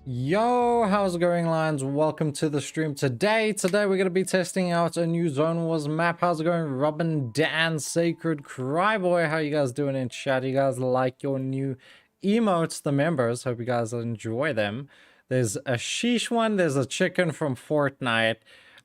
Yo, how's it going, Lions? Welcome to the stream today. Today we're going to be testing out a new Zone Wars map. How's it going, Robin, Dan, Sacred, Cryboy? How you guys doing in chat? You guys like your new emotes, the members? Hope you guys enjoy them. There's a sheesh one. There's a chicken from Fortnite.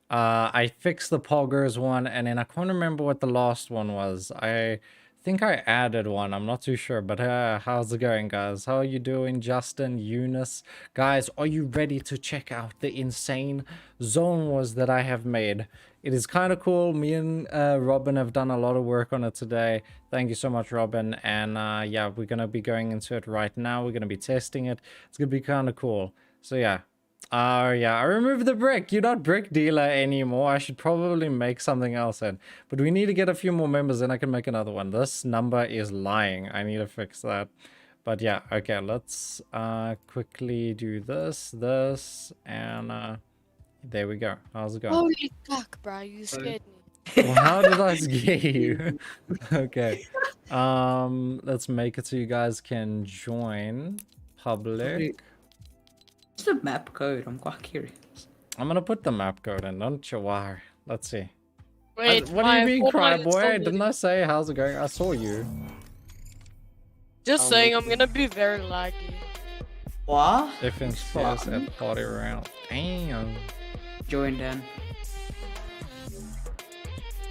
I fixed the poggers one, and then I can't remember what the last one was. I think I added one. I'm not too sure, but how's it going, guys? How are you doing, Justin, Eunice? Guys, are you ready to check out the insane Zone Wars that I have made? It is kind of cool. Me and Robin have done a lot of work on it today. Thank you so much, Robin. And yeah, we're going to be going into it right now. We're going to be testing it. It's going to be kind of cool. So yeah. Oh yeah, I removed the brick. You're not brick dealer anymore. I should probably make something else in. But we need to get a few more members, then I can make another one. This number is lying. I need to fix that. But yeah, okay, let's quickly do this, and there we go. How's it going? Holy fuck, bro, you scared me. Well, how did I scare you? Okay. Let's make it so you guys can join public. What's the map code? I'm quite curious. I'm gonna put the map code in, don't you worry. Let's see. Wait, what do you mean, Cryboy? Didn't I say how's it going? I saw you. Just saying, I'm gonna be very laggy. What? Different space at party round. Damn. Join then.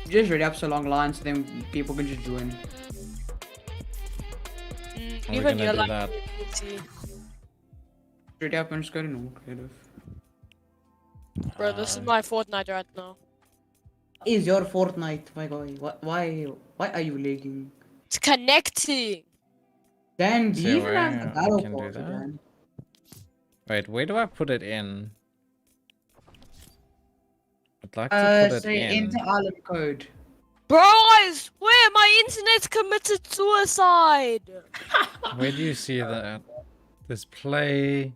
Just ready up so long lines, so then people can just join. Even you're like, that. Ready up and just go to normal creative. Bro, this is my Fortnite right now. Is your Fortnite, my guy? Why are you lagging? It's connecting. Dan, do you even have the I battle can do pass, that. Dan? Wait, where do I put it in? I'd like to put it say in. enter island code. Bros, where my internet's committed suicide. Where do you see that? This play.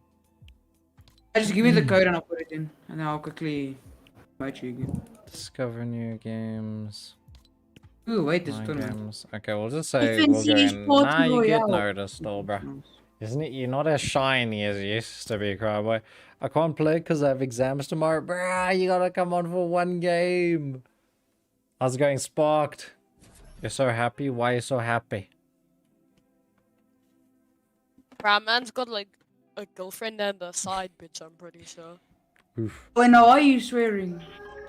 Just give me the code and I'll put it in, and then I'll quickly promote you again. Discover new games. Ooh, wait, this My tournament. games. Okay, we'll just say we'll go in. Nah, you get noticed, though, bro. Isn't it? You're not as shiny as you used to be, Cryboy. I can't play because I have exams tomorrow. Bruh, you gotta come on for one game. How's it going, Sparked? You're so happy? Why are you so happy? Bro, man's got like a girlfriend and a side bitch, I'm pretty sure. Oof. Wait, no, why are you swearing?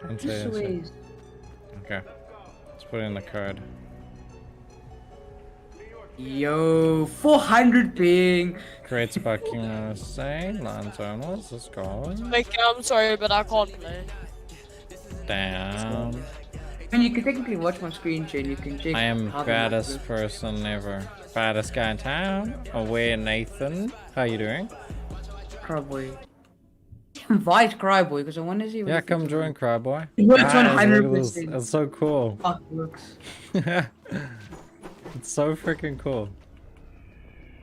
Don't Who say it. swears? Okay. Let's put in the code. Yo, 400 ping. Great sparking saying land zoners. Let's go. Like, I'm sorry, but I can't play. Damn. And you can technically watch my screen share. You can check. I am how the baddest map person ever. Baddest guy in town. Aware Nathan. How you doing? looks. Cryboy. Invite Cryboy because I want to see. What Yeah, he come thinks join Cryboy. It works Guys, look at this. 100%. It's so cool. Fuck looks. It's so freaking cool.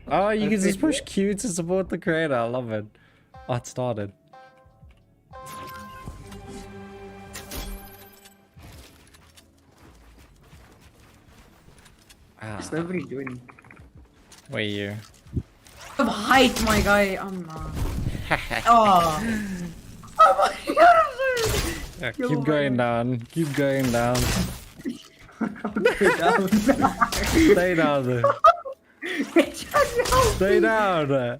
Oh, you can just push Q to support the creator. I love it. Oh, it started. What's nobody doing? Where you? I'm height, my guy. I'm not. Oh. Oh my god. Yeah, keep going down. Keep going down. Okay, down. Stay down there. Stay down there.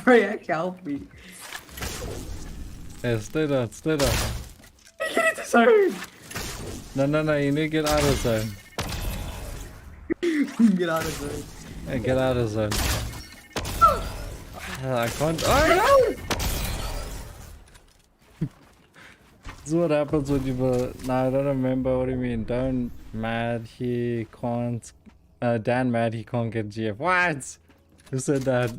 Bro, actually help me. Yeah, stay down. Stay down. Get the zone. No. You need to get out of zone. Get out of zone. Yeah, get out of zone. I can't. Oh no! This is what happens when you. No, I don't remember. What do you mean? Don't mad. He can't. Dan mad. He can't get GF. What? Who said that?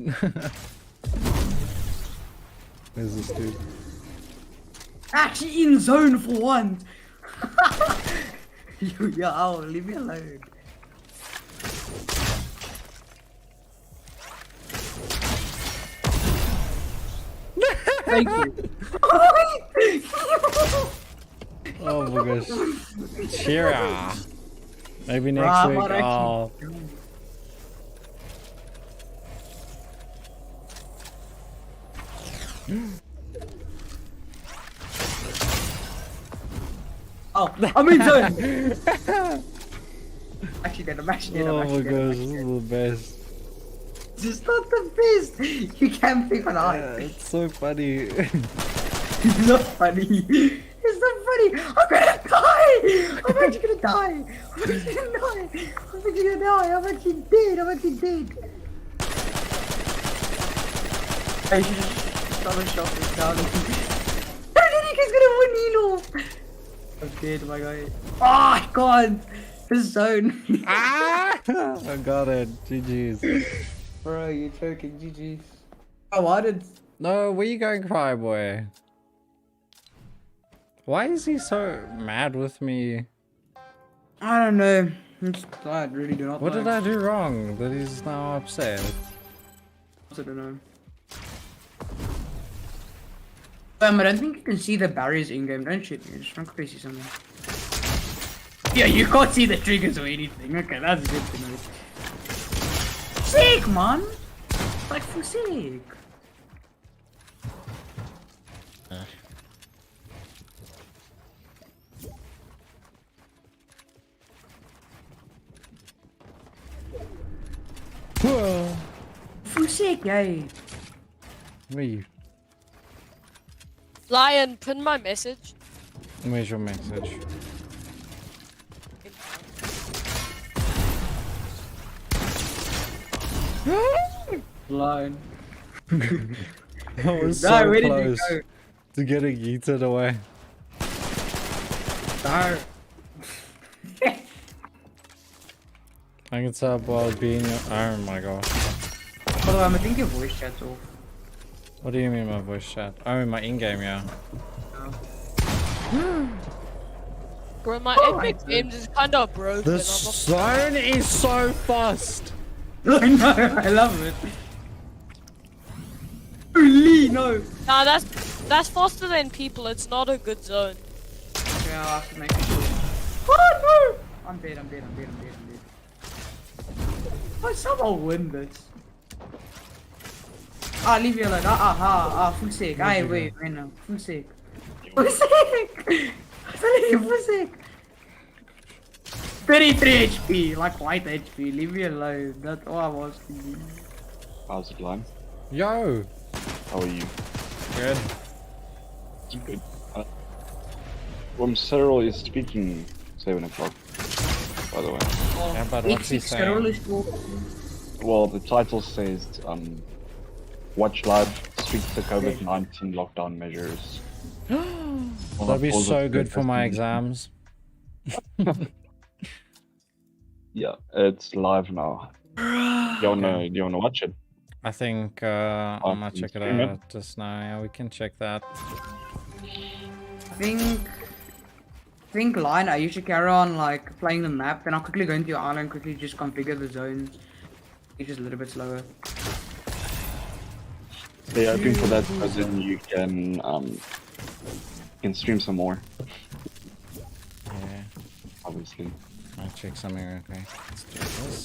Where's this dude? Actually in zone for one. Yo, leave me alone. Thank you. Oh my gosh. Shira. Maybe next week I'll... Oh, I'm in zone. Actually dead, I'm actually dead, I'm Oh my actually dead. gosh, this is the best. This is not the best. You can't pick on Yeah, eye. it's so funny. It's not funny. It's not funny. I'm gonna die. I'm actually gonna die. I'm actually gonna die. I'm actually gonna die. I'm actually dead. I'm actually dead. I should just stop and shot this down. I don't think he's gonna win, Elo. I'm dead, my guy. Oh, God. The zone. Ah! I got it. GG's. Bro, you're joking. GG's. Oh, I did. No, where you going, cry boy? Why is he so mad with me? I don't know. I really do not What know. did I do wrong that he's now upset? I don't know. I don't think you can see the barriers in game. Don't shoot me. Just want to see something. Yeah, you can't see the triggers or anything. Okay, that's good to know. Sick, man. Like for sick. Whoa. For sick, yay. Me. Lion, pin my message. Where's your message? Line. I was No, so where did you close go? to getting yeeted away. No. I can tell while being. Oh my gosh. Hold on, I think your voice chat's off. What do you mean my voice chat? Oh, my in-game, yeah. Bro, my Oh, Epic I Games is kind of broken. The zone is so fast. I know, I love it. Holy no. Nah, that's faster than people. It's not a good zone. Yeah, I'll have to make it sure. Oh no! I'm dead, I'm dead, I'm dead, I'm dead, I'm dead. Oh, someone win this. Ah, leave you alone. Full sake. Aye, wait, no. Full sake. Full sake! I'm telling you, full sake. 33 HP, like white HP. Leave me alone. That's all I'm asking you. How's it going? Yo. How are you? Good. Good. Cyril is speaking 7 o'clock, by the way. Yeah, but what's he saying? Well, the title says, watch live, speak to COVID-19 lockdown measures. That'd be so good for my exams. Yeah, it's live now. Do you wanna watch it? I think I might check it stream it. out just now. Yeah, we can check that. I think line, I usually carry on like playing the map, then I'll quickly go into your island, quickly just configure the zones. It's just a little bit slower. Stay open for that, because then you can stream some more, Yeah, obviously. I'll check something real quick. Let's do this.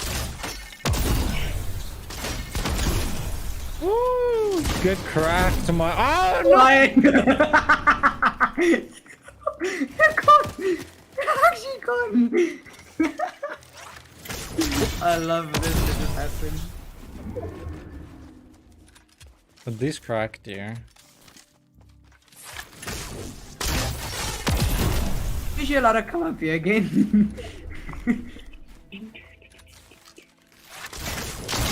Woo! Good crack to my. Oh no! Lion! You're gone! You're actually gone! I love this that just happened. But this cracked, dear. You should let her come up here again.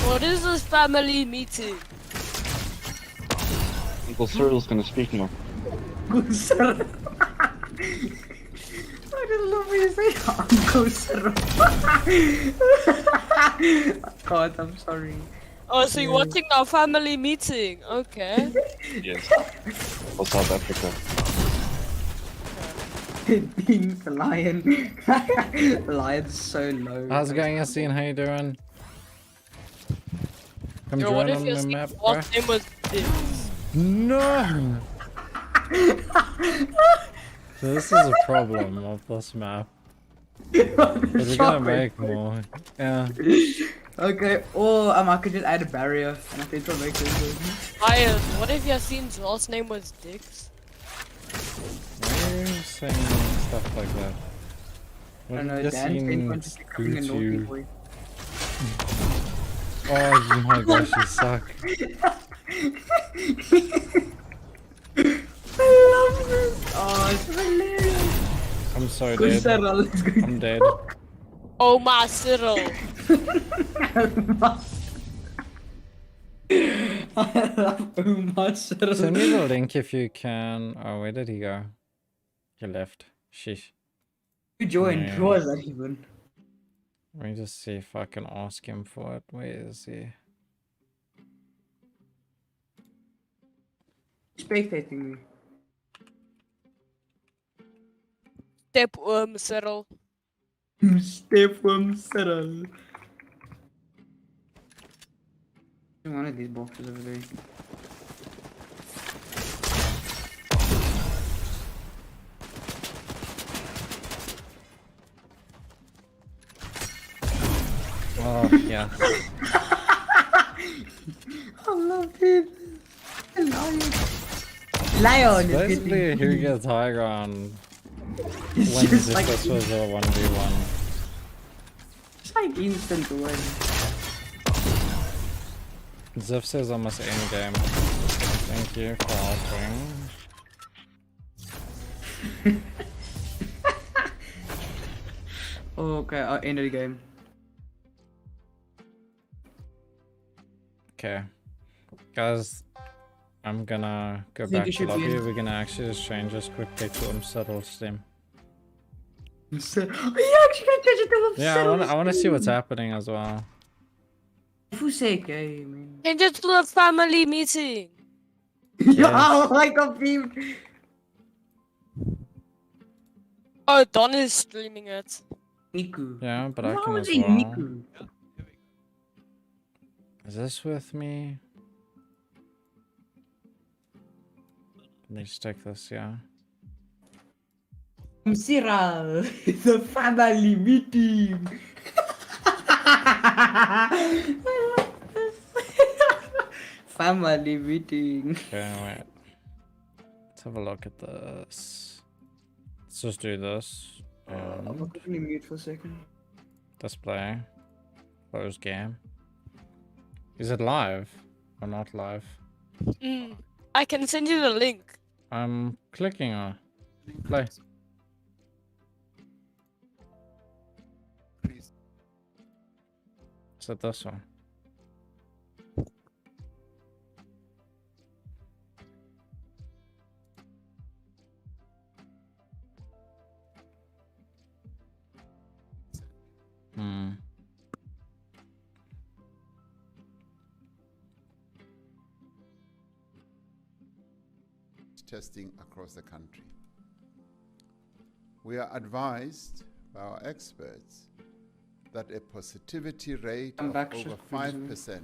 What is this family meeting? Uncle Cyril's gonna speak now. Uncle Cyril. I just love when you say Uncle Cyril. God, I'm sorry. Oh, so you're watching our family meeting? Okay. Yes. For South Africa. Being the lion. The lion's so low. How's it going, Yassine? How you doing? Come Yo, what join if on your the map, bro. last name was this? No! So this is a problem of this map. But we're gonna make more. Yeah. Okay, or I could just add a barrier, and I think it'll make sense. Iron, what if Yassine's last name was Dix? Why are you saying stuff like that? I What don't know, did Dan Yassine wants to becoming do a to naughty you? boy. Oh my gosh, you suck. I love this! Oh, it's hilarious! I'm so Good dead. Cyril, let's go. I'm dead. Oh my Cyril. I love Omar Cyril. Send me the link if you can. Oh, where did he go? He left. Sheesh. Who joined? Who was that even? Let me just see if I can ask him for it. Where is he? Spectating me. Step Cyril. Step from Cyril. One of these boxes over there. Oh, yeah. I love it. Lion. Lion is Basically, getting... who gets high ground It's wins just if like, this was a 1v1. it's like instant win. Ziff says almost any game. Thank you for helping. Okay, I'll end the game. Okay. Guys, I'm gonna go Think back you to should lobby. be- We're gonna actually just change this quickly to subtle stem. Oh, you actually can change it to Yeah, I wanna see what's happening as well. For sake, man. Change it to a family meeting. Yeah, I got beamed. Oh, Don is streaming it. Niku. Yeah, but I Why can was as it well. Niku? Is this with me? Let me just take this, yeah. Cyril, the family meeting. I love this. Family meeting. Okay, wait. Let's have a look at this. Let's just do this. I'm And quickly mute for a second. display. Close game. Is it live or not live? I can send you the link. I'm clicking on play. Is it this one? Hmm. Testing across the country. We are advised by our experts that a positivity rate I'm of back, over just 5%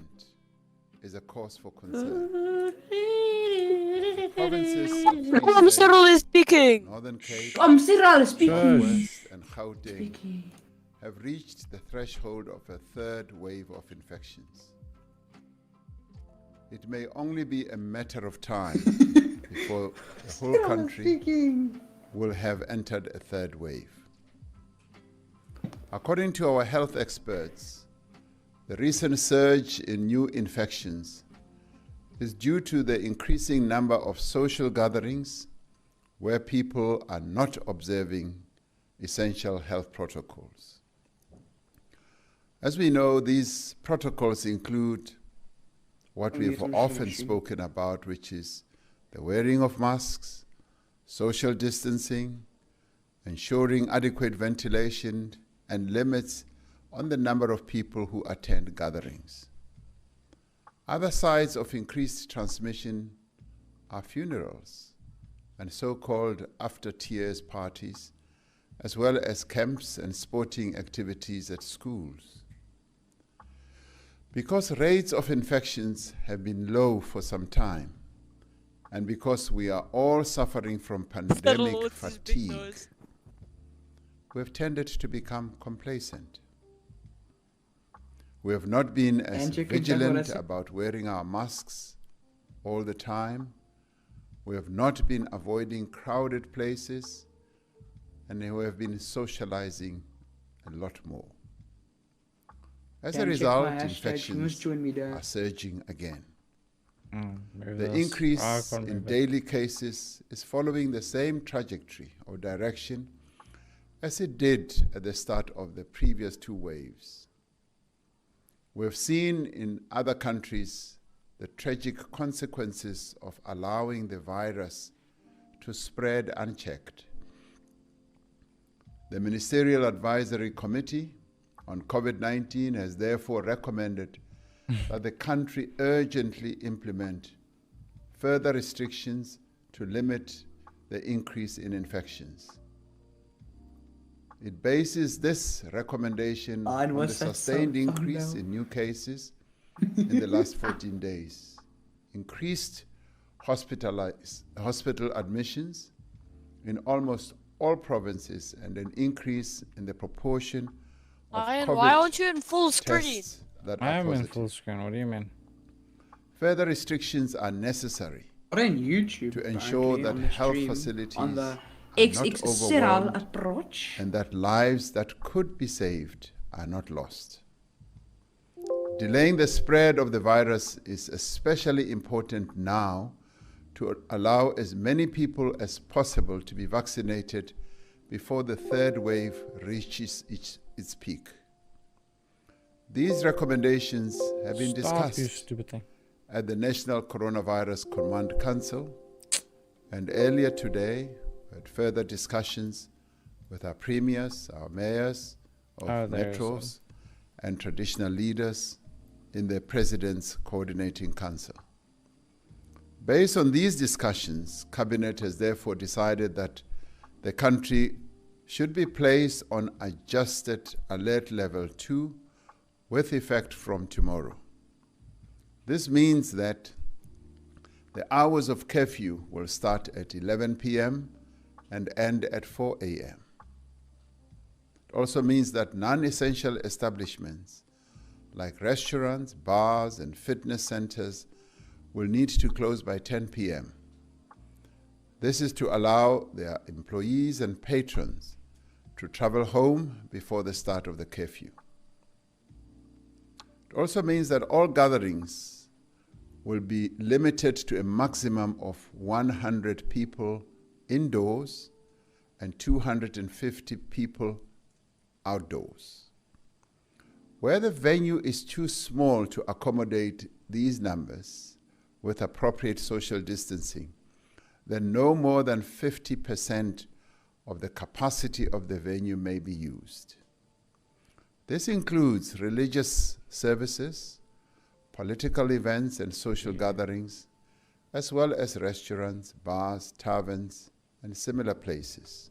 is a cause for concern. Provinces of Free Oh, State, Cyril is speaking. Northern Cape, Cyril speaking. West and Gauteng Speaking. have reached the threshold of a third wave of infections. It may only be a matter of time before the whole country Speaking. will have entered a third wave. According to our health experts, the recent surge in new infections is due to the increasing number of social gatherings where people are not observing essential health protocols. As we know, these protocols include what we've often spoken about, which is the wearing of masks, social distancing, ensuring adequate ventilation, and limits on the number of people who attend gatherings. Other sides of increased transmission are funerals and so-called after-tears parties, as well as camps and sporting activities at schools. Because rates of infections have been low for some time, and because we are all suffering from pandemic fatigue, we've tended to become complacent. We have not been as And you can vigilant check what I about wearing our masks all the time. We have not been avoiding crowded places, and we have been socializing a lot more. As a Can check result, my hashtag, infections Must join me there. are surging again. Move The this. I increase can't in move it. daily cases is following the same trajectory or direction as it did at the start of the previous 2 waves. We've seen in other countries the tragic consequences of allowing the virus to spread unchecked. The Ministerial Advisory Committee on COVID-19 has therefore recommended that the country urgently implement further restrictions to limit the increase in infections. It bases this recommendation on the what's that sustained sound increase now? in new cases in the last 14 days, increased hospital admissions in almost all provinces, and an increase in the proportion of Ryan, COVID why aren't you in full screen? tests that I are am in positive. full screen. What do you mean? Further restrictions are necessary Or on YouTube. to ensure apparently, that on the health stream, facilities on the are not XX Serial overwhelmed approach. and that lives that could be saved are not lost. Delaying the spread of the virus is especially important now to allow as many people as possible to be vaccinated before the 3rd wave reaches its peak. These recommendations have been Stop, you discussed stupid thing. at the National Coronavirus Command Council, and earlier today we had further discussions with our premiers, our mayors of there's metros, and traditional leaders in the President's Coordinating Council. Based on these discussions, Cabinet has therefore decided that the country should be placed on adjusted alert level 2 with effect from tomorrow. This means that the hours of curfew will start at 11 p.m. and end at 4 a.m. It also means that non-essential establishments like restaurants, bars, and fitness centers will need to close by 10 p.m. This is to allow their employees and patrons to travel home before the start of the curfew. It also means that all gatherings will be limited to a maximum of 100 people indoors and 250 people outdoors. Where the venue is too small to accommodate these numbers with appropriate social distancing, then no more than 50% of the capacity of the venue may be used. This includes religious services, political events and social gatherings, as well as restaurants, bars, taverns, and similar places.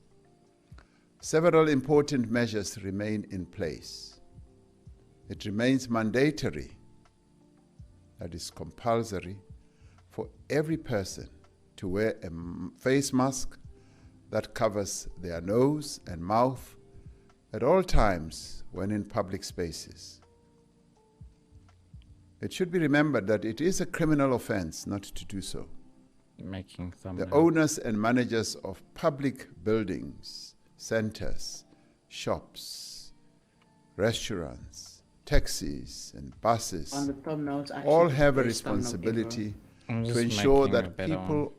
Several important measures remain in place. It remains mandatory, that is compulsory, for every person to wear a face mask that covers their nose and mouth at all times when in public spaces. It should be remembered that it is a criminal offense not to do so. Making thumbnail. The owners and managers of public buildings, centers, shops, restaurants, taxis, and buses On the thumbnails, actually all the have a best thumbnail responsibility I'm to just ensure making a that better people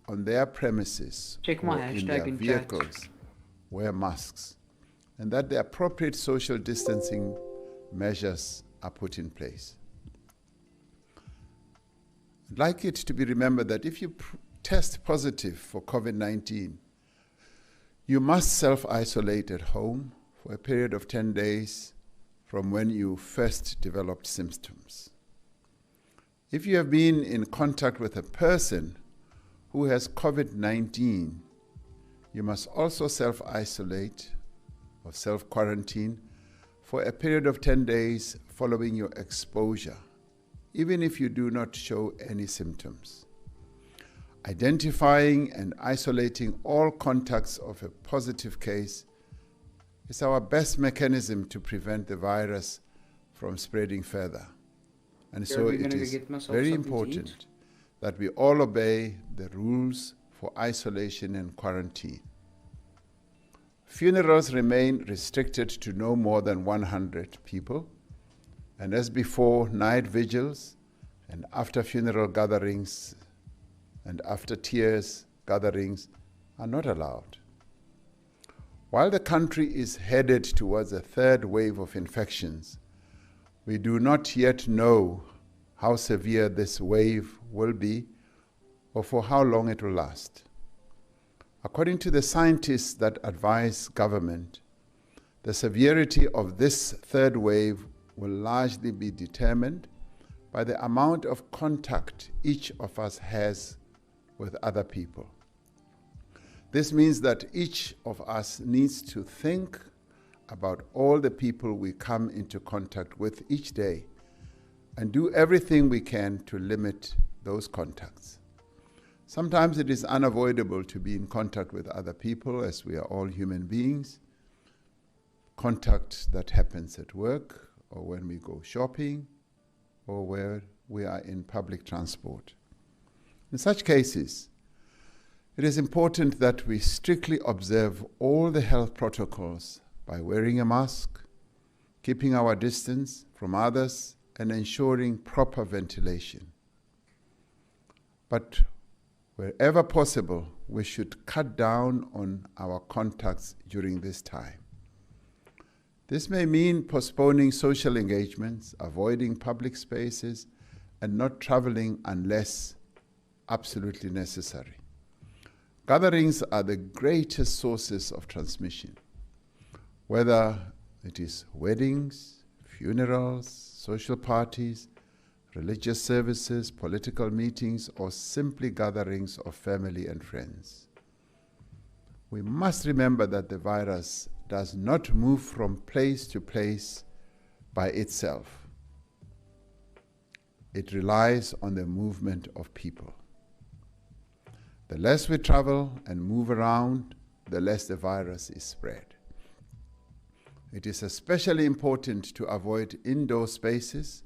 on their premises Check my or in hashtag their in chat. vehicles wear masks, and that the appropriate social distancing measures are put in place. I'd like it to be remembered that if you test positive for COVID-19, you must self-isolate at home for a period of 10 days from when you first developed symptoms. If you have been in contact with a person who has COVID-19, you must also self-isolate or self-quarantine for a period of 10 days following your exposure, even if you do not show any symptoms. Identifying and isolating all contacts of a positive case is our best mechanism to prevent the virus from spreading further. And Yeah, so we're it gonna go is get myself very something to important eat. that we all obey the rules for isolation and quarantine. Funerals remain restricted to no more than 100 people, and as before, night vigils and after funeral gatherings and after tears gatherings are not allowed. While the country is headed towards a third wave of infections, we do not yet know how severe this wave will be or for how long it will last. According to the scientists that advise government, the severity of this third wave will largely be determined by the amount of contact each of us has with other people. This means that each of us needs to think about all the people we come into contact with each day and do everything we can to limit those contacts. Sometimes it is unavoidable to be in contact with other people, as we are all human beings. Contact that happens at work or when we go shopping or where we are in public transport. In such cases, it is important that we strictly observe all the health protocols by wearing a mask, keeping our distance from others, and ensuring proper ventilation. But wherever possible, we should cut down on our contacts during this time. This may mean postponing social engagements, avoiding public spaces, and not traveling unless absolutely necessary. Gatherings are the greatest sources of transmission, whether it is weddings, funerals, social parties, religious services, political meetings, or simply gatherings of family and friends. We must remember that the virus does not move from place to place by itself. It relies on the movement of people. The less we travel and move around, the less the virus is spread. It is especially important to avoid indoor spaces,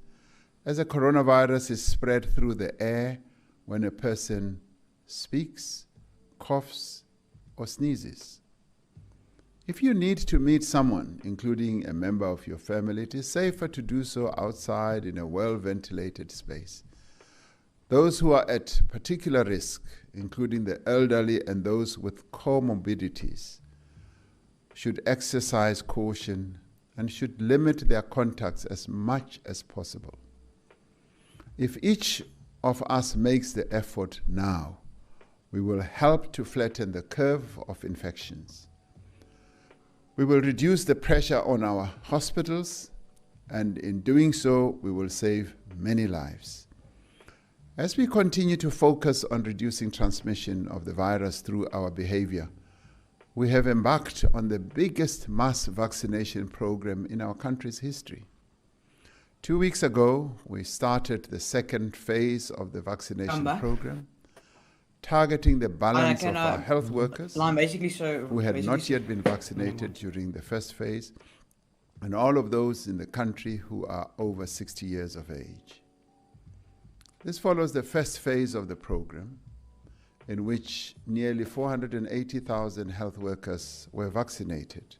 as the coronavirus is spread through the air when a person speaks, coughs, or sneezes. If you need to meet someone, including a member of your family, it is safer to do so outside in a well-ventilated space. Those who are at particular risk, including the elderly and those with comorbidities, should exercise caution and should limit their contacts as much as possible. If each of us makes the effort now, we will help to flatten the curve of infections. We will reduce the pressure on our hospitals, and in doing so, we will save many lives. As we continue to focus on reducing transmission of the virus through our behavior, we have embarked on the biggest mass vaccination program in our country's history. 2 weeks ago, we started the second phase of the vaccination program, targeting the balance of our health workers who had not yet been vaccinated during the first phase, and all of those in the country who are over 60 years of age. This follows the first phase of the program, in which nearly 480,000 health workers were vaccinated.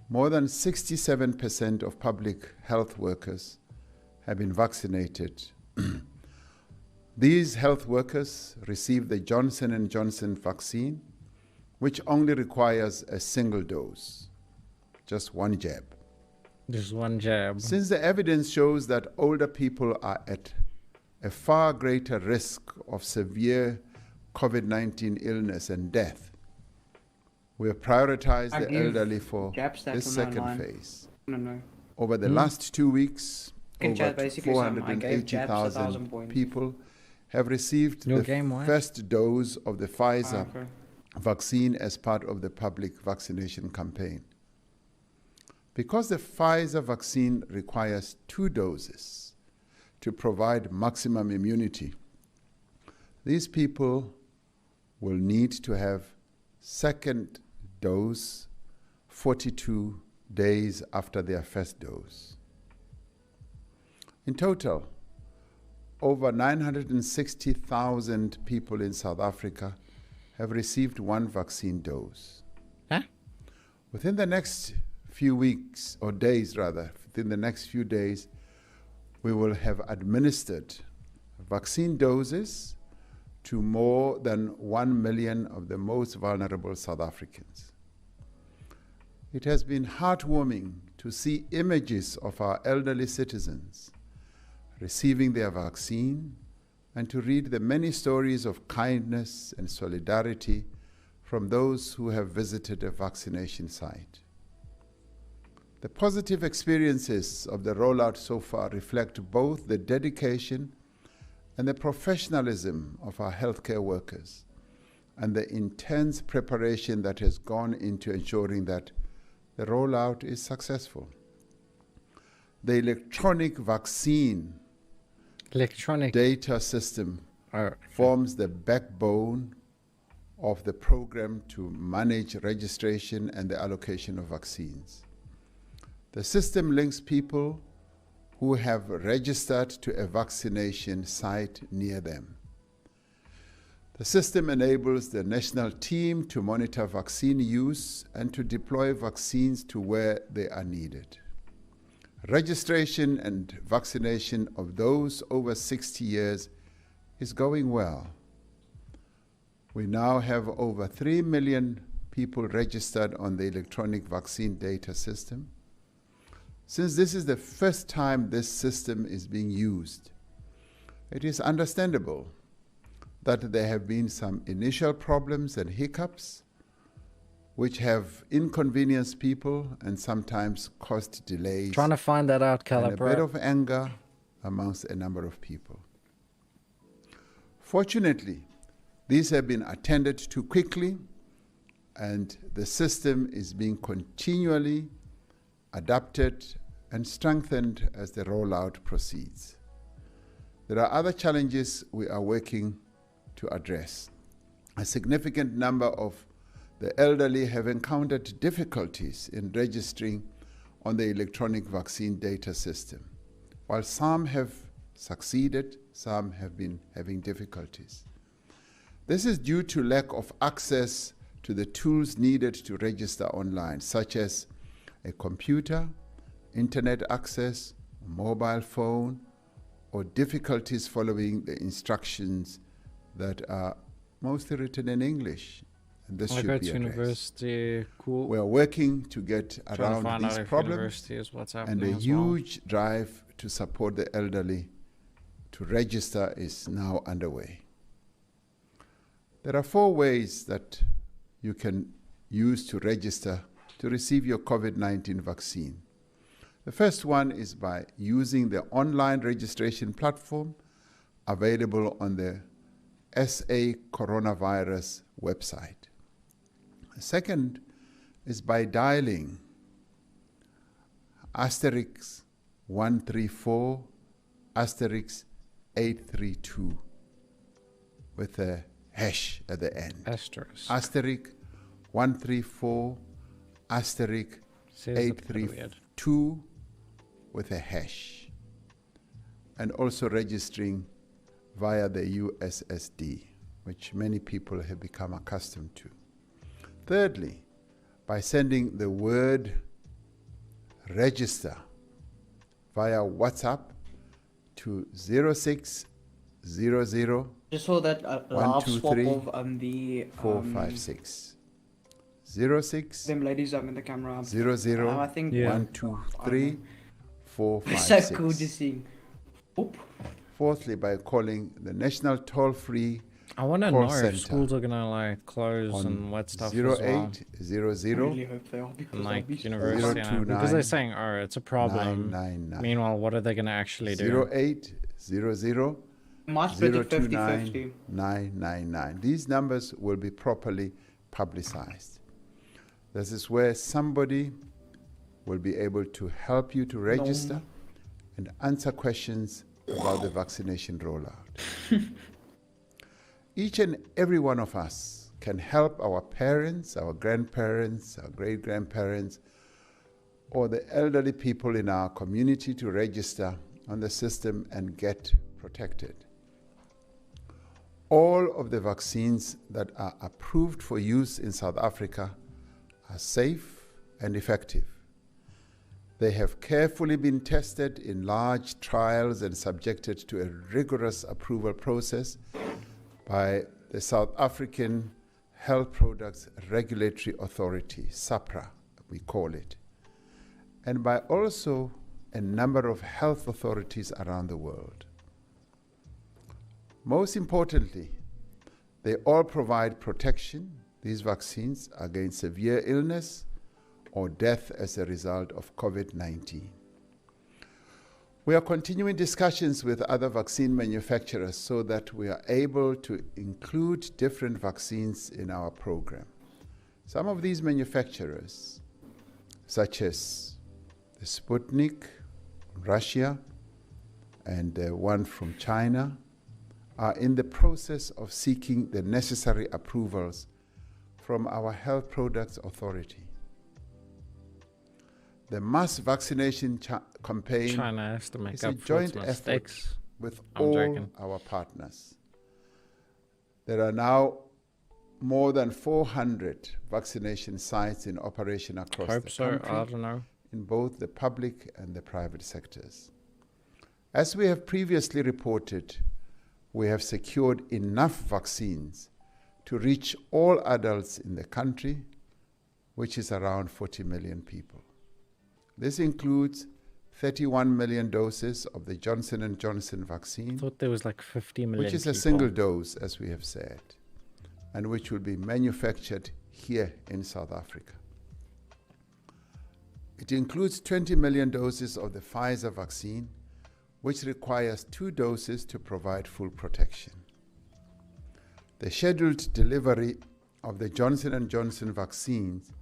More than 67% of public health workers have been vaccinated. These health workers received the Johnson & Johnson vaccine, which only requires a single dose, just one jab. Just one jab. Since the evidence shows that older people are at a far greater risk of severe COVID-19 illness and death, we have prioritized the elderly for this second phase. Over the last 2 weeks, over 480,000 people have received the first dose of the Pfizer vaccine as part of the public vaccination campaign. Because the Pfizer vaccine requires 2 doses to provide maximum immunity, these people will need to have second dose 42 days after their first dose. In total, over 960,000 people in South Africa have received one vaccine dose. Huh? Within the next few weeks, or days rather, within the next few days, we will have administered vaccine doses to more than 1 million of the most vulnerable South Africans. It has been heartwarming to see images of our elderly citizens receiving their vaccine and to read the many stories of kindness and solidarity from those who have visited a vaccination site. The positive experiences of the rollout so far reflect both the dedication and the professionalism of our healthcare workers and the intense preparation that has gone into ensuring that the rollout is successful. The electronic vaccine data system forms the backbone of the program to manage registration and the allocation of vaccines. The system links people who have registered to a vaccination site near them. The system enables the national team to monitor vaccine use and to deploy vaccines to where they are needed. Registration and vaccination of those over 60 years is going well. We now have over 3 million people registered on the electronic vaccine data system. Since this is the first time this system is being used, it is understandable that there have been some initial problems and hiccups which have inconvenienced people and sometimes caused delays. Trying to find that out, And a Calibra. bit of anger amongst a number of people. Fortunately, these have been attended to quickly, and the system is being continually adapted and strengthened as the rollout proceeds. There are other challenges we are working to address. A significant number of the elderly have encountered difficulties in registering on the electronic vaccine data system. While some have succeeded, some have been having difficulties. This is due to lack of access to the tools needed to register online, such as a computer, internet access, a mobile phone, or difficulties following the instructions that are mostly written in English. And this I should go be to addressed. university. Cool. We are working to get Trying to around find out these if problems, university is what's and happening a as well. huge drive to support the elderly to register is now underway. There are 4 ways that you can use to register to receive your COVID-19 vaccine. The first one is by using the online registration platform available on the SA coronavirus website. The second is by dialing asterisk 134 asterisk 832 with a hash at the end. Asterisk. Asterisk 134 asterisk Says it kinda weird. 832 with a hash, and also registering via the USSD, which many people have become accustomed to. Thirdly, by sending the word register via WhatsApp to 0600 Just so that live swap 123 of the 456 06 them ladies in the camera. 00 I think Yeah. 123 It's so cool to 456. see. Oop. Fourthly, by calling the national toll-free I want to call know center if schools are gonna like close on and what stuff as well. 0800 I really hope they are because And I'll like be so university, and because 029 they're saying, oh, it's a problem. 999. Meanwhile, what are they gonna actually do? 0800 might split it 50-50. 029 999. These numbers will be properly publicized. This is where somebody will be able to help you to register and answer questions about the vaccination rollout. Each and every one of us can help our parents, our grandparents, our great-grandparents, or the elderly people in our community to register on the system and get protected. All of the vaccines that are approved for use in South Africa are safe and effective. They have carefully been tested in large trials and subjected to a rigorous approval process by the South African Health Products Regulatory Authority, SAPRA, we call it, and by also a number of health authorities around the world. Most importantly, they all provide protection, these vaccines, against severe illness or death as a result of COVID-19. We are continuing discussions with other vaccine manufacturers so that we are able to include different vaccines in our program. Some of these manufacturers, such as the Sputnik, Russia, and the one from China, are in the process of seeking the necessary approvals from our Health Products Authority. The mass vaccination campaign China has to make is a up for joint its effort mistakes. with I'm all joking. our partners. There are now more than 400 vaccination sites in operation across Hope the so. country, I don't know. in both the public and the private sectors. As we have previously reported, we have secured enough vaccines to reach all adults in the country, which is around 40 million people. This includes 31 million doses of the Johnson & Johnson I vaccine, thought there was like 50 million which is a people. single dose, as we have said, and which will be manufactured here in South Africa. It includes 20 million doses of the Pfizer vaccine, which requires 2 doses to provide full protection. The scheduled delivery of the Johnson & Johnson vaccines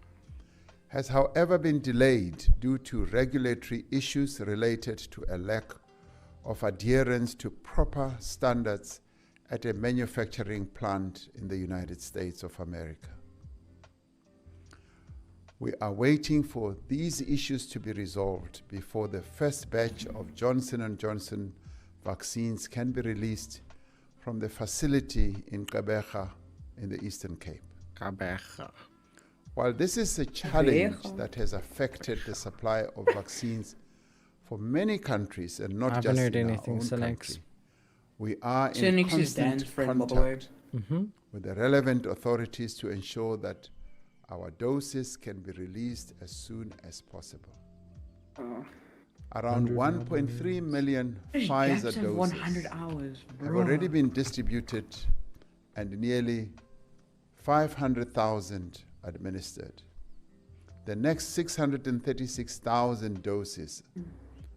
has, however, been delayed due to regulatory issues related to a lack of adherence to proper standards at a manufacturing plant in the United States of America. We are waiting for these issues to be resolved before the first batch of Johnson & Johnson vaccines can be released from the facility in Gqeberha in the Eastern Cape. Gqeberha. While this is a challenge that has affected the supply of vaccines for many countries and I not haven't just heard in our anything, own Sinex. country, we are in Sinix is Dan's constant friend, by the way. contact with the relevant authorities to ensure that our doses can be released as soon as possible. Around 1.3 million Pfizer Gaps of 100 doses hours, bro. have already been distributed and nearly 500,000 administered. The next 636,000 doses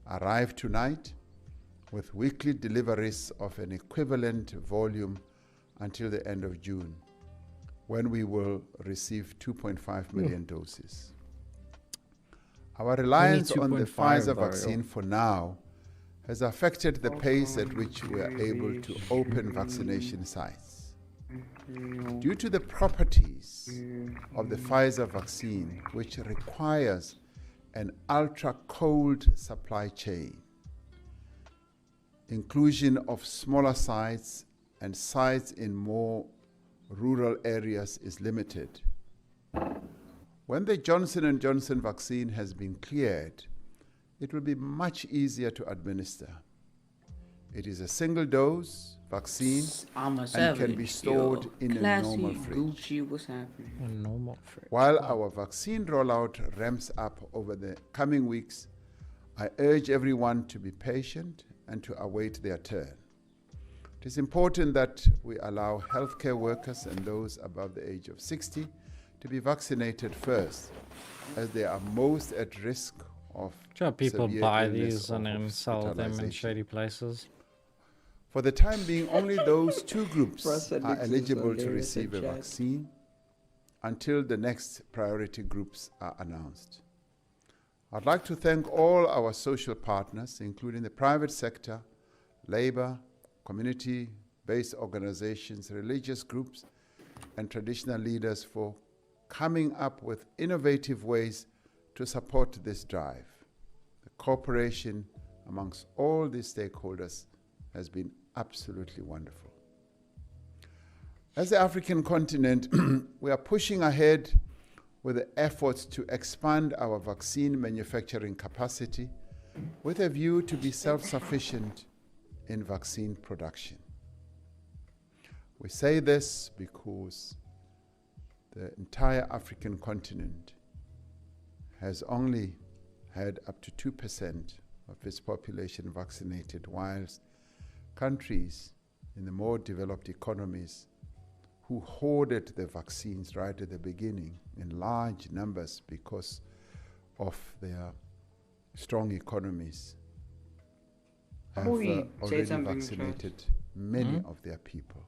arrive tonight, with weekly deliveries of an equivalent volume until the end of June, when we will receive 2.5 million doses. Our reliance on the 2.5 Pfizer though, vaccine for now has affected the pace at which we are able to open vaccination sites. Due to the properties of the Pfizer vaccine, which requires an ultra-cold supply chain, inclusion of smaller sites and sites in more rural areas is limited. When the Johnson & Johnson vaccine has been cleared, it will be much easier to administer. It is a single dose vaccine I'm a and savage, can be stored yo. in a Classy, normal fridge. Gucci, what's happening? A normal fridge. While our vaccine rollout ramps up over the coming weeks, I urge everyone to be patient and to await their turn. It is important that we allow healthcare workers and those above the age of 60 to be vaccinated first, as they are most at risk of Sure, people severe buy illness these or and then sell them in hospitalization. shady places. For the time being, only those 2 groups Prosthetics are is eligible to hilarious receive a in chat. vaccine until the next priority groups are announced. I'd like to thank all our social partners, including the private sector, labor, community-based organizations, religious groups, and traditional leaders for coming up with innovative ways to support this drive. The cooperation amongst all these stakeholders has been absolutely wonderful. As the African continent, we are pushing ahead with the efforts to expand our vaccine manufacturing capacity with a view to be self-sufficient in vaccine production. We say this because the entire African continent has only had up to 2% of its population vaccinated, whilst countries in the more developed economies who hoarded the vaccines right at the beginning in large numbers because of their strong economies have already vaccinated many of their people.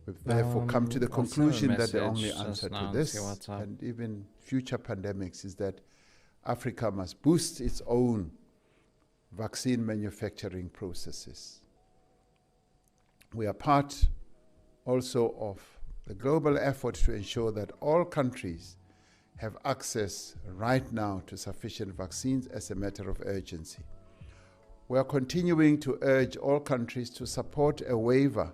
We've therefore come to the conclusion that the only answer to this and even future pandemics is that Africa must boost its own vaccine manufacturing processes. We are part also of the global effort to ensure that all countries have access right now to sufficient vaccines as a matter of urgency. We are continuing to urge all countries to support a waiver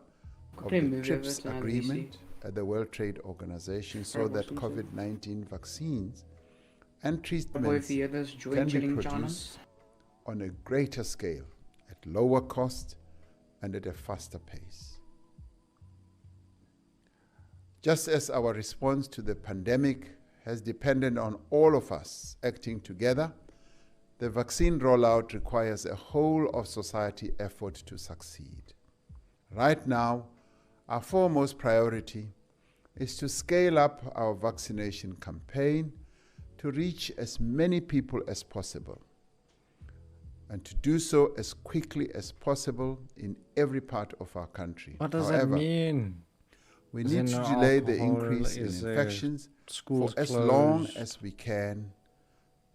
of the TRIPS agreement at the World Trade Organization so that COVID-19 vaccines and treatments can be produced on a greater scale, at lower cost, and at a faster pace. Just as our response to the pandemic has depended on all of us acting together, the vaccine rollout requires a whole of society effort to succeed. Right now, our foremost priority is to scale up our vaccination campaign to reach as many people as possible, and to do so as quickly as possible in every part of our country. What does that mean? We need to delay the increase in infections for as long as we can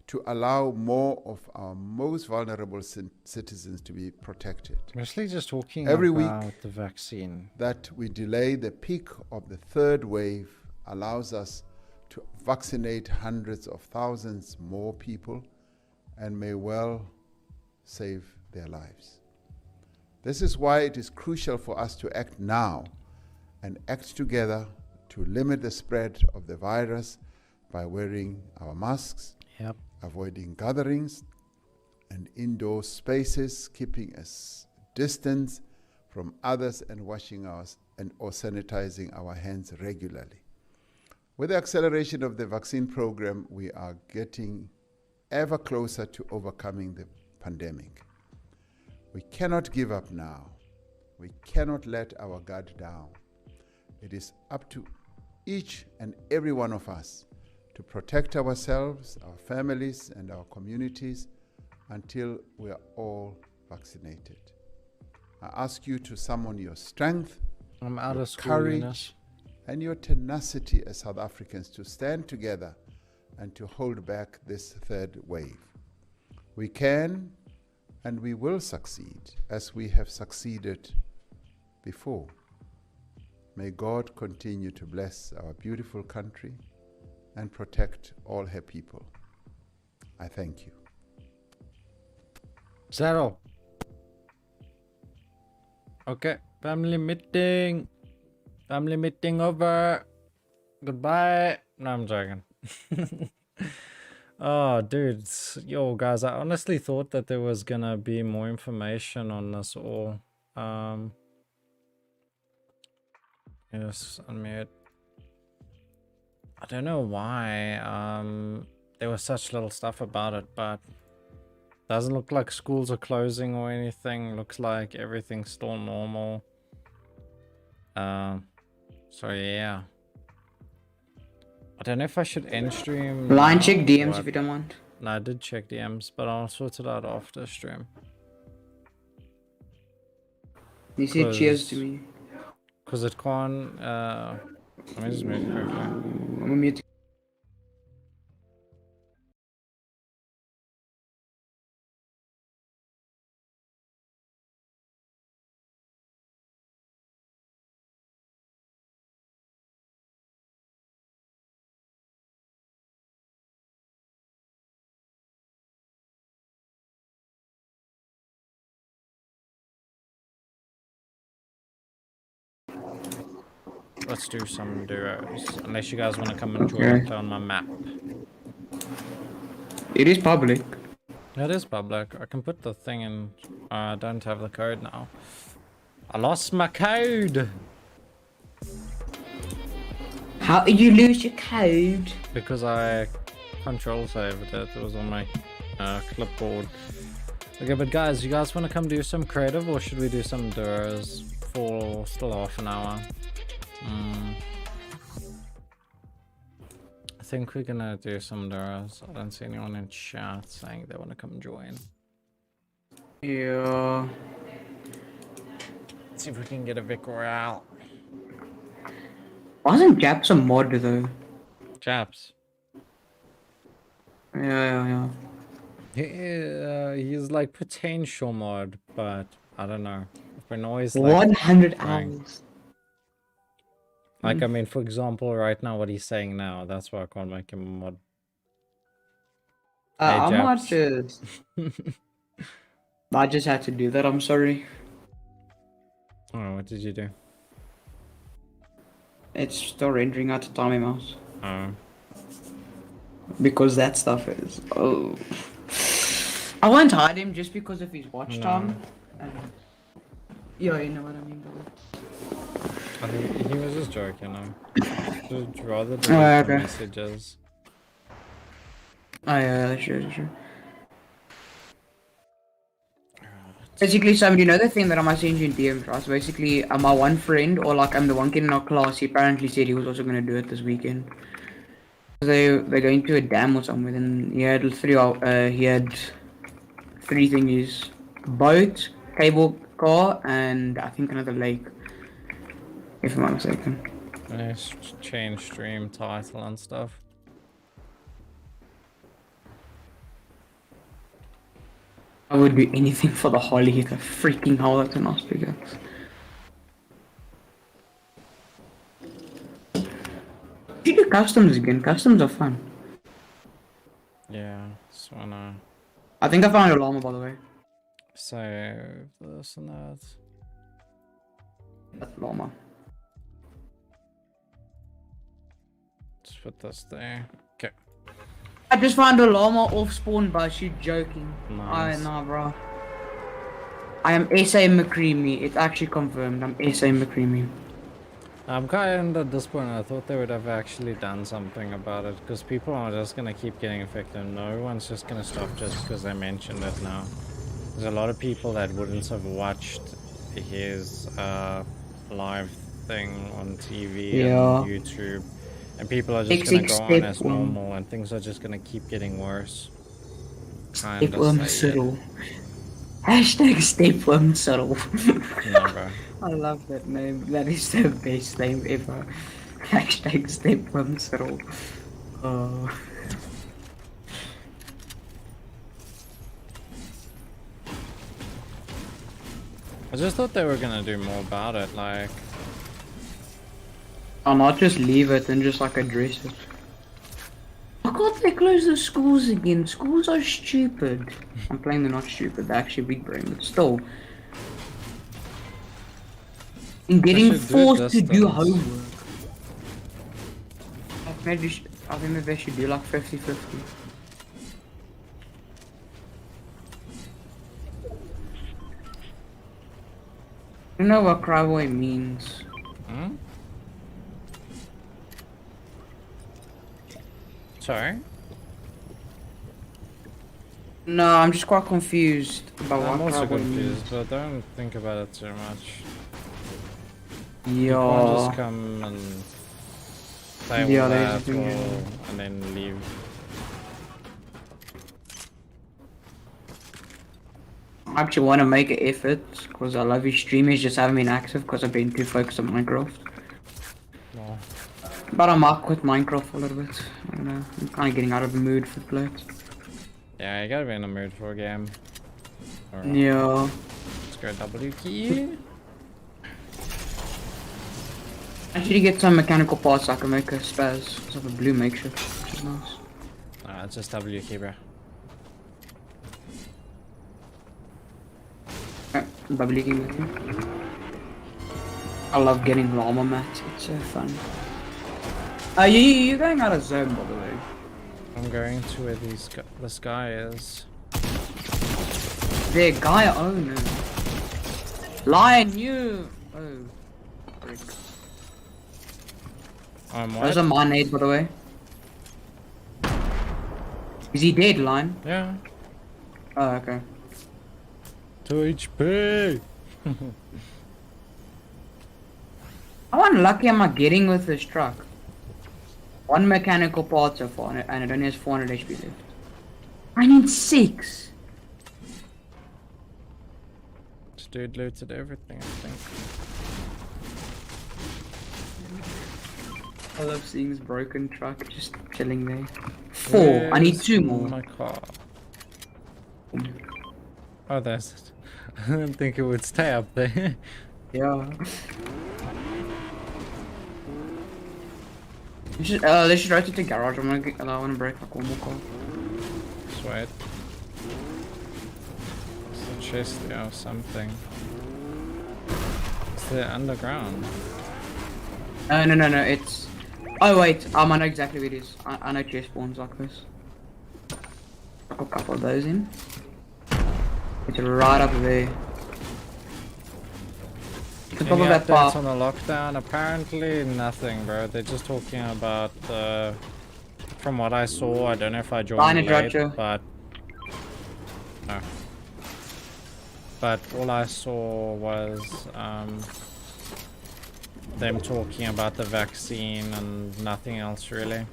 to allow more of our most vulnerable citizens to be protected. Mostly just talking Every about week the vaccine. That we delay the peak of the third wave allows us to vaccinate hundreds of thousands more people and may well save their lives. This is why it is crucial for us to act now and act together to limit the spread of the virus by wearing our masks, avoiding gatherings and indoor spaces, keeping a distance from others, and washing or sanitizing our hands regularly. With the acceleration of the vaccine program, we are getting ever closer to overcoming the pandemic. We cannot give up now. We cannot let our guard down. It is up to each and every one of us to protect ourselves, our families, and our communities until we are all vaccinated. I ask you to summon your strength, your courage, and your tenacity as South Africans to stand together and to hold back this third wave. We can and we will succeed as we have succeeded before. May God continue to bless our beautiful country and protect all her people. I thank you. Zero. Okay, family meeting. Family meeting over. Goodbye. No, I'm joking. Oh, dude. Yo, guys, I honestly thought that there was gonna be more information on this all. Yes, unmute. I don't know why there was such little stuff about it, but doesn't look like schools are closing or anything. Looks like everything's still normal. So yeah, I don't know if I should end stream. Line check DMs if you don't want. No, I did check DMs, but I'll sort it out after stream. You say cheers to me. Because it can't let me just mute it quickly. I'm gonna mute. let's do some duos. Unless you guys want to come and join Okay. and play on my map. It is public. It is public. I can put the thing in. I don't have the code now. I lost my code! How did you lose your code? Because I control saved it. It was on my clipboard. Okay, but guys, you guys want to come do some creative or should we do some duos for still half an hour? I think we're gonna do some duos. I don't see anyone in chat saying they want to come join. Yeah. Let's see if we can get a Vic Royale. Wasn't Japs a mod though? Chaps. Yeah. He's like potential mod, but I don't know. If we're always like 100 trying. hours. Like, I mean, for example, right now, what he's saying now, that's why I can't make him a mod. Hey, I might Japs. just. I just had to do that. I'm sorry. Oh, what did you do? It's still rendering out to Tommy Mouse Oh. because that stuff is. Oh. I won't hide him just because of his watch No. time. Yeah, you know what I mean. I think he was just joking. Just rather delete Oh, the okay. messages. Oh yeah, that's true. Basically, Simon, you know the thing that I might send you in DMs, right? So basically, my one friend, or like I'm the one kid in our class, he apparently said he was also gonna do it this weekend. They're going to a dam or something, and he had three thingies: boat, cable car, and I think another lake. If I'm not mistaken. Nice. Change stream title and stuff. I would do anything for the Holly. The freaking hell, that's a nice pickaxe. You do customs again. Customs are fun. Yeah, just wanna I think I found a llama, by the way. save this and that. That's llama. Just put this there. Okay. I just found a llama off spawn, but you joking. Nice. Nah, bro. I am SA McCreamy. It's actually confirmed. I'm SA McCreamy. I'm kind of disappointed. I thought they would have actually done something about it because people are just gonna keep getting affected. No one's just gonna stop just because they mentioned it now. There's a lot of people that wouldn't have watched his live thing on TV Yeah. and YouTube, and people are just gonna go on as normal, and things are just gonna keep getting worse. Stepworm Siddle. Hashtag Stepworm Siddle. No, bro. I love that name. That is the best name ever. Hashtag Stepworm Siddle. I just thought they were gonna do more about it, like. I'll not just leave it and just like address it. Why can't they close the schools again? Schools are stupid. I'm playing they're not stupid, they're actually big brain, but still. In getting should do forced to do distance. homework. I think they should do like 50-50. I don't know what Crowboy means. Hmm? Sorry? No, I'm just quite confused about I'm what also Crowboy confused, but don't think about it too much. means. You can't Yeah. just come and say Yeah, all that that is the thing, and then leave. I actually want to make an effort because I love his streamers, just haven't been active because I've been too focused on Minecraft. No. But I might quit Minecraft for a little bit. I don't know. I'm kind of getting out of the mood for play. Yeah, you gotta be in the mood for a game. Alright, Yeah. let's go W key. I should get some mechanical parts so I can make a spaz. I have a blue makeshift, which is nice. Nah, it's just W key, bro. Bubbly game with you. I love getting llama mats. It's so fun. You going out of zone, by the way? I'm going to where this guy is. There, guy. Oh no. Lion, you. Oh. Frick. What? Those are my nades, by the way. Is he dead, Lion? Yeah. Oh, okay. 2 HP. How unlucky am I getting with this truck? One mechanical part so far, and it only has 400 HP left. I need 6. This dude looted everything, I think. I love seeing this broken truck just chilling there. 4. I need 2 more. My car. Oh, there's it. I didn't think it would stay up there. Yeah. They should rotate to garage. I wanna break like one more car. Sweet. It's a chest there or something. It's the underground. No. It's. Oh wait, I know exactly what it is. I know chest spawns like this. I'll put a couple of those in. It's right up there. It's Any above that updates path. on the lockdown? Apparently nothing, bro. They're just talking about from what I saw. I don't know if I joined Line late, structure. but no. But all I saw was them talking about the vaccine and nothing else really.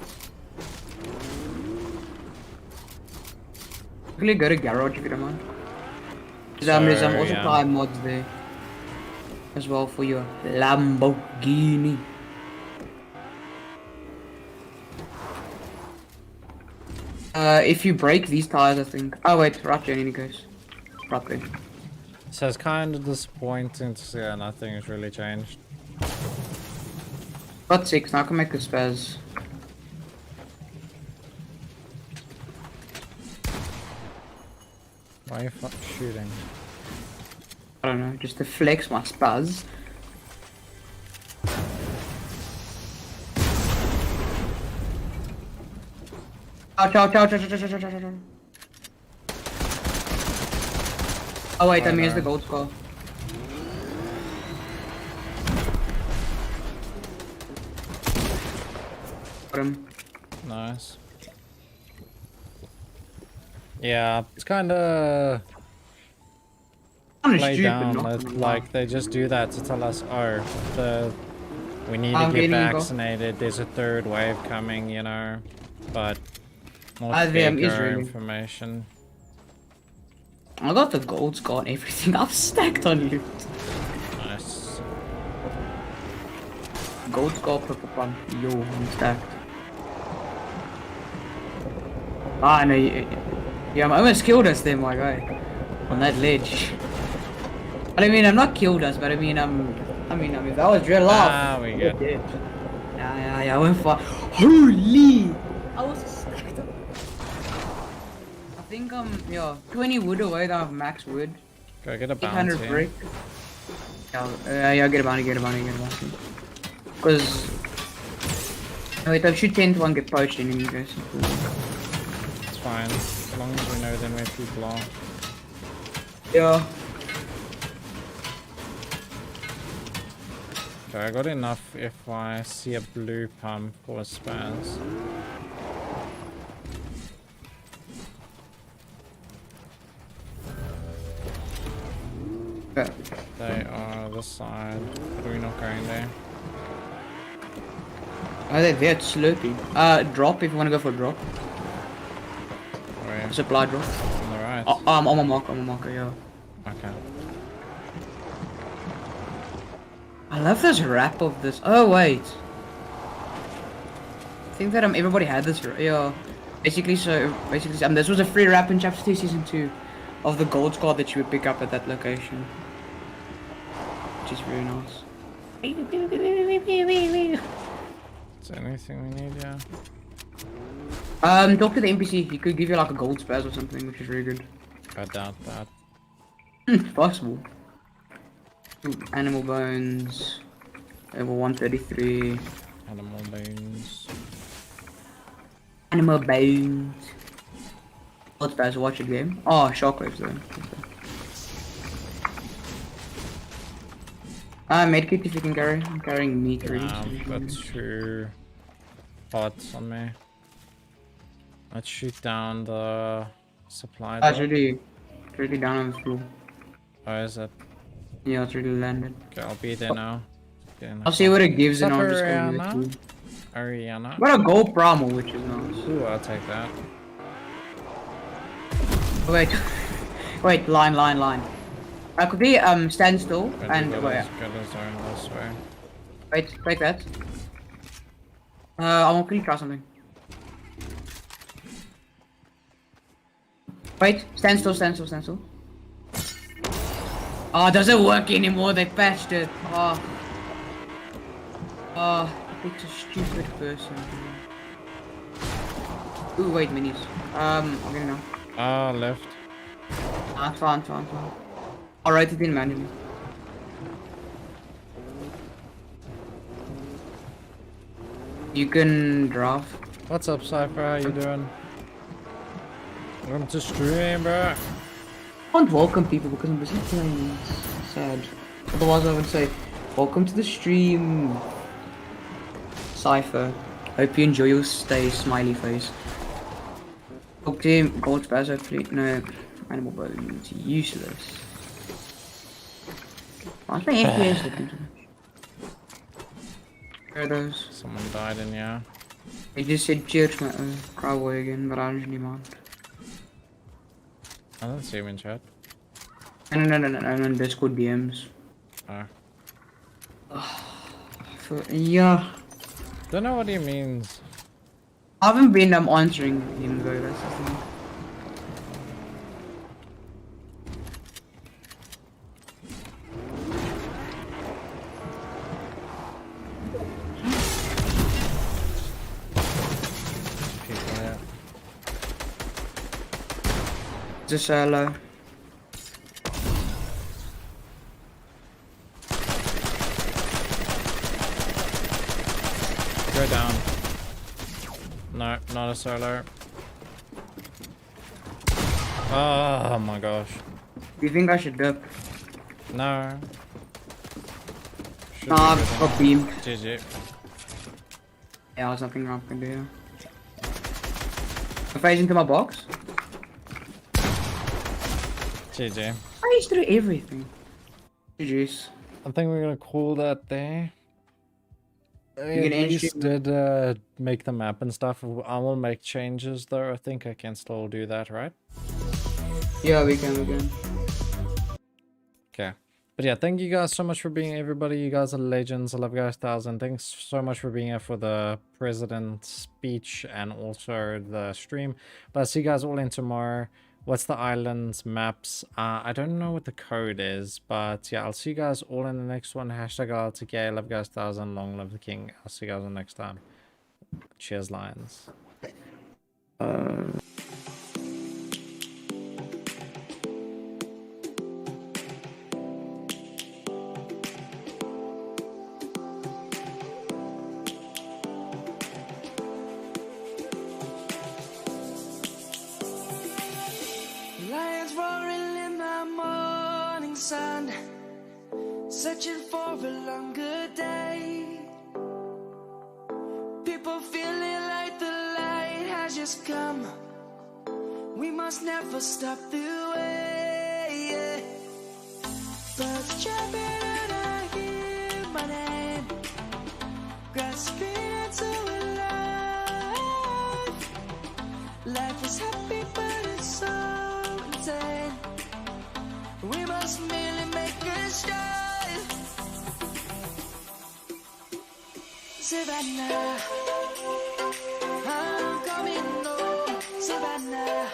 Quickly go to garage if you don't mind. There's So, also yeah. time mods there as well for your Lamborghini. If you break these tires, I think. Oh wait, right there, in any case. Right there. So it's kind of disappointing to see that nothing has really changed. Got 6, now I can make a spaz. Why are you shooting? I don't know, just to flex my spaz. Ouch. Oh wait, that means the gold score. Got him. Nice. Yeah, it's kind of Kinda play stupid, down. not That, gonna lie. like they just do that to tell us, oh, we need to I'm get getting you, bro. vaccinated. There's a third wave coming, you know. But more IVM is bigger really- information. I got the gold score and everything. I've stacked on you. Nice. Gold score, purple pump. Yo, I'm stacked. Ah, no, yeah, I almost killed us there, my guy. On that ledge. I mean, I'm not killed us, but I mean, if that was real life. Ah, we we're good. dead. Yeah, I went for. Holy! I was stacked up. I think yeah, 20 wood away. I have max wood. Go get a 800 bounty. brick. Yeah, get a bounty. Because. Wait, I should 10 to 1 get poached in any case. It's fine. As long as we know then where people are. Yeah. Okay, I got enough if I see a blue pump or a spaz. Okay. They are this side. But we're not going there. Oh, they're there, it's slurpy. Drop if you want to go for a drop. Where? Supply drop. On the right? I'm on my marker, yeah. Okay. I love this wrap of this. Oh, wait. I think that everybody had this, yeah. Basically, this was a free wrap in Chapter 2 Season 2 of the gold squad that you would pick up at that location. Which is very nice. Is there anything we need? Yeah. Talk to the NPC. He could give you like a gold spaz or something, which is really good. I doubt that. Possible. Ooh, animal bones. Level 133. Animal bones. Animal bones. What's best? Watch a game. Oh, shockwaves though. Medkit if you can carry. I'm carrying meat already. I've got 2 pots on me. Let's shoot down the supply. It's drop. really down on the floor. Oh, is it? Yeah, it's really landed. Okay, I'll be there now. Get in the I'll see what it gives What's and up, I'll just go Ariana? with it. Ariana. Got a gold promo, which is nice. Ooh, I'll take that. Wait, wait, line. Quickly, stand still and Go wait, to zone this way. wait, take that. I want to try something. Wait, stand still. Oh, it doesn't work anymore. They patched it. Oh, it's a stupid person. Ooh, wait, minis. I'm gonna know. Ah, left. It's fine. Alright, it didn't manually. You can draft. What's up, Cypher? How you doing? Welcome to stream, bro. I can't welcome people because I'm busy playing. It's sad. Otherwise, I would say, welcome to the stream. Cypher. Hope you enjoy your stay, smiley face. Okay, gold spaz, hopefully. No, animal bones. Useless. Why's my FPS looking so much? Where are those? Someone died in here. They just said cheers, my cowboy again, but I don't really mind. I don't see him in chat. No, Discord DMs. Oh. Yeah. Don't know what he means. I haven't been answering him though, that's the thing. People here. Just hello. Go down. No, not a solo. Oh my gosh. Do you think I should dip? No. Should Nah, be I've good got beamed. GG. Yeah, there's nothing wrong with do. I'm phasing to my box. GG. I used to do everything. GG's. I think we're gonna call that there. I can at end least stream. did make the map and stuff. I will make changes though. I think I can still do that, right? Yeah, we can. Okay. But yeah, thank you guys so much for being everybody. You guys are legends. I love you guys 1,000. Thanks so much for being here for the president's speech and also the stream. But I'll see you guys all in tomorrow. What's the islands maps? I don't know what the code is, but yeah, I'll see you guys all in the next one. Hashtag LTK. Love you guys 1,000. Long live the king. I'll see you guys the next time. Cheers, Lions. Lions roaring in the morning sun, searching for a longer day. People feeling like the light has just come. We must never stop the way. Birds jumping and I hear my name, grasping into a life. Life is happy but it's so insane. We must merely make a start. Savannah, I'm coming home. Savannah,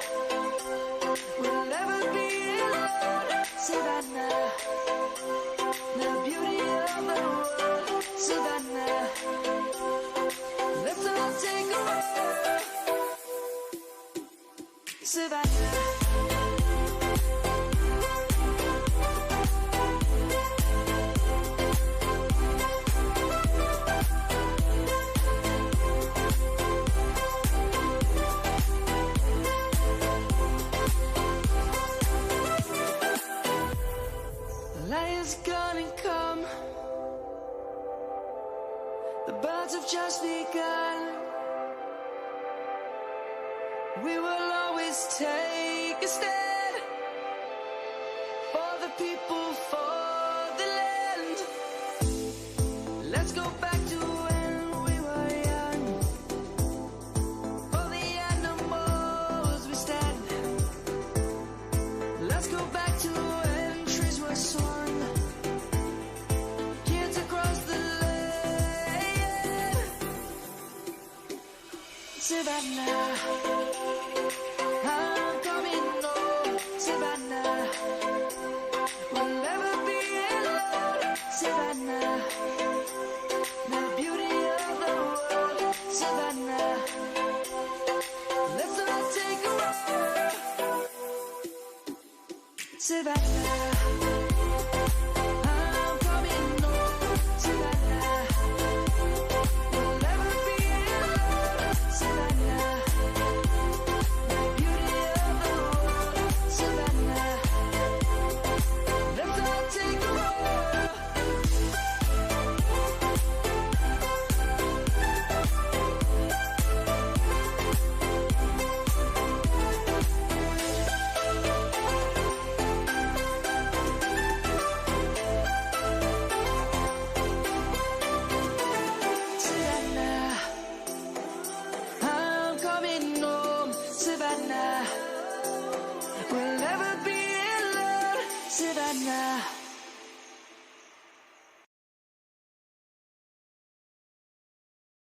we'll never be alone. Savannah, the beauty of the world. Savannah, let's all take a walk. Savannah. worlds have just begun. We will always take a stand for the people, for the land. Let's go back to when we were young. For the animals we stand. Let's go back to when trees were swung. Kids across the land. Savannah, I'm coming home. Savannah, we'll never be alone. Savannah, the beauty of the world. Savannah, let's all take a walk. Savannah, I'm coming home. Savannah, we'll never be alone. Savannah, the beauty of the world. Savannah, let's all take a walk. Savannah, I'm coming home. Savannah, we'll never be alone. Savannah.